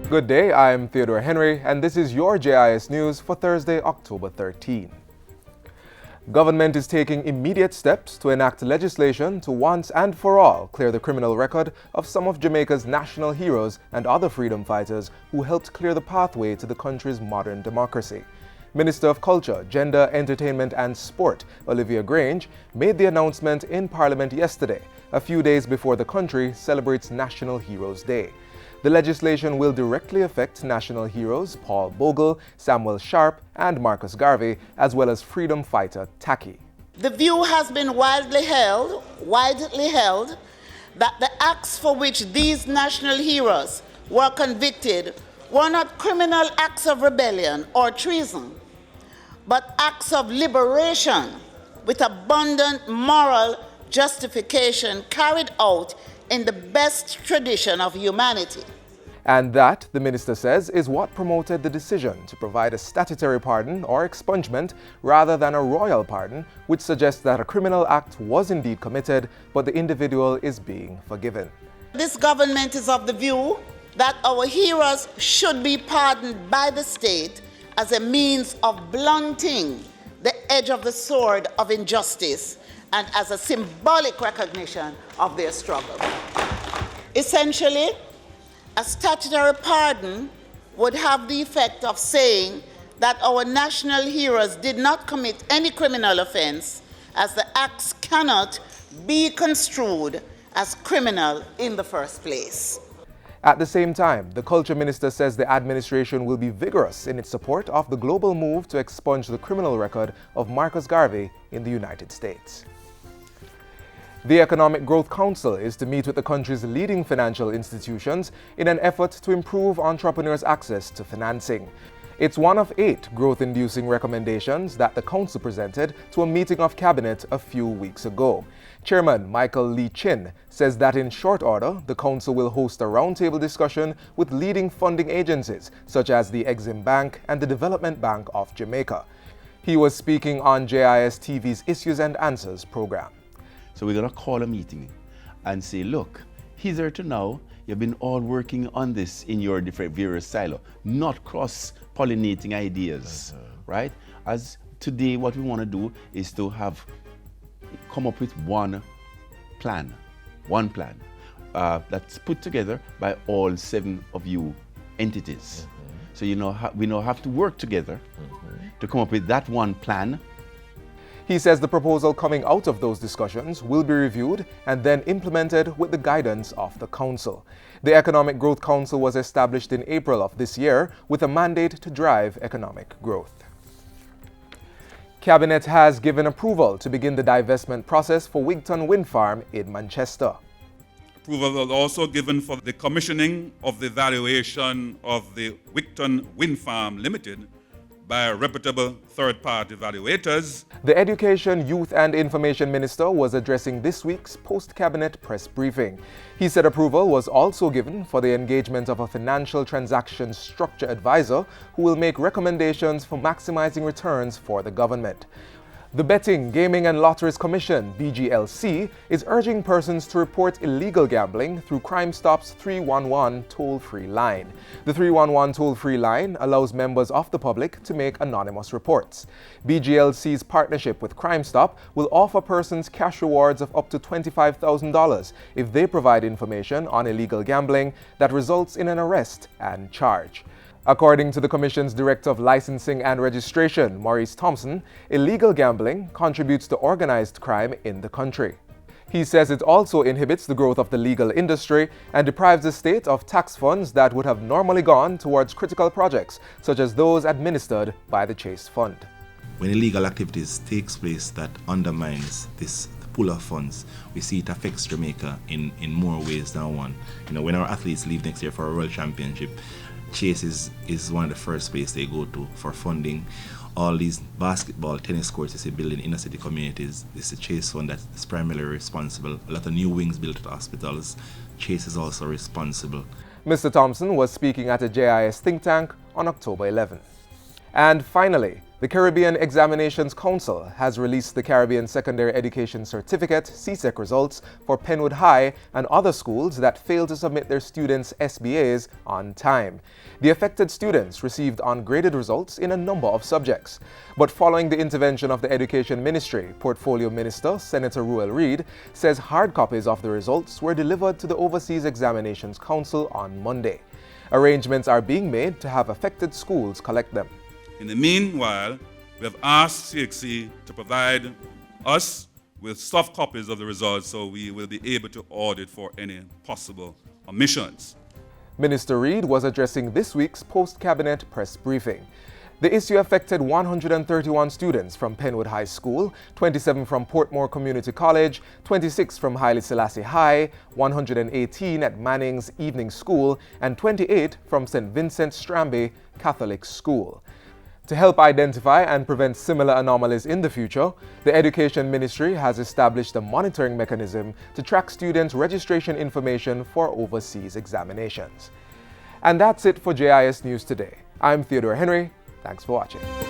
Good day, I'm Theodore Henry, and this is your JIS News for Thursday, October 13. Government is taking immediate steps to enact legislation to once and for all clear the criminal record of some of Jamaica's national heroes and other freedom fighters who helped clear the pathway to the country's modern democracy. Minister of Culture, Gender, Entertainment and Sport, Olivia Grange, made the announcement in Parliament yesterday, a few days before the country celebrates National Heroes Day. The legislation will directly affect national heroes Paul Bogle, Samuel Sharp, and Marcus Garvey, as well as freedom fighter Tacky. The view has been widely held that the acts for which these national heroes were convicted were not criminal acts of rebellion or treason, but acts of liberation with abundant moral justification carried out in the best tradition of humanity. And that, the minister says, is what promoted the decision to provide a statutory pardon or expungement rather than a royal pardon, which suggests that a criminal act was indeed committed, but the individual is being forgiven. This government is of the view that our heroes should be pardoned by the state as a means of blunting the edge of the sword of injustice and as a symbolic recognition of their struggle. Essentially, a statutory pardon would have the effect of saying that our national heroes did not commit any criminal offense, as the acts cannot be construed as criminal in the first place. At the same time, the Culture Minister says the administration will be vigorous in its support of the global move to expunge the criminal record of Marcus Garvey in the United States. The Economic Growth Council is to meet with the country's leading financial institutions in an effort to improve entrepreneurs' access to financing. It's one of 8 growth-inducing recommendations that the council presented to a meeting of cabinet a few weeks ago. Chairman Michael Lee Chin says that in short order, the council will host a roundtable discussion with leading funding agencies such as the Exim Bank and the Development Bank of Jamaica. He was speaking on JIS TV's Issues and Answers program. So we're going to call a meeting and say, look, hither to now, you've been all working on this in your different various silos, not cross-pollinating ideas, right? As today, what we want to do is to come up with one plan that's put together by all 7 of you entities. So we now have to work together to come up with that one plan. He says the proposal coming out of those discussions will be reviewed and then implemented with the guidance of the Council. The Economic Growth Council was established in April of this year with a mandate to drive economic growth. Cabinet has given approval to begin the divestment process for Wigton Wind Farm in Manchester. Approval was also given for the commissioning of the valuation of the Wigton Wind Farm Limited by reputable third-party evaluators. The Education, Youth and Information Minister was addressing this week's post-cabinet press briefing. He said approval was also given for the engagement of a financial transactions structure advisor who will make recommendations for maximizing returns for the government. The Betting, Gaming and Lotteries Commission, BGLC, is urging persons to report illegal gambling through Crime Stop's 311 toll-free line. The 311 toll-free line allows members of the public to make anonymous reports. BGLC's partnership with Crime Stop will offer persons cash rewards of up to $25,000 if they provide information on illegal gambling that results in an arrest and charge. According to the Commission's Director of Licensing and Registration, Maurice Thompson, illegal gambling contributes to organized crime in the country. He says it also inhibits the growth of the legal industry and deprives the state of tax funds that would have normally gone towards critical projects, such as those administered by the Chase Fund. When illegal activities takes place that undermines this pool of funds, we see it affects Jamaica in more ways than one. When our athletes leave next year for a World Championship, Chase is one of the first places they go to for funding. All these basketball, tennis courts they say building inner city communities, it's the Chase Fund that's primarily responsible. A lot of new wings built at hospitals. Chase is also responsible. Mr. Thompson was speaking at a JIS think tank on October 11. And finally, the Caribbean Examinations Council has released the Caribbean Secondary Education Certificate (CSEC) results for Penwood High and other schools that failed to submit their students' SBAs on time. The affected students received ungraded results in a number of subjects. But following the intervention of the Education Ministry, Portfolio Minister Senator Ruel Reid says hard copies of the results were delivered to the Overseas Examinations Council on Monday. Arrangements are being made to have affected schools collect them. In the meanwhile, we have asked CSEC to provide us with soft copies of the results so we will be able to audit for any possible omissions. Minister Reid was addressing this week's post-cabinet press briefing. The issue affected 131 students from Penwood High School, 27 from Portmore Community College, 26 from Haile Selassie High, 118 at Manning's Evening School, and 28 from St. Vincent Stramby Catholic School. To help identify and prevent similar anomalies in the future, the Education Ministry has established a monitoring mechanism to track students' registration information for overseas examinations. And that's it for JIS News Today. I'm Theodore Henry. Thanks for watching.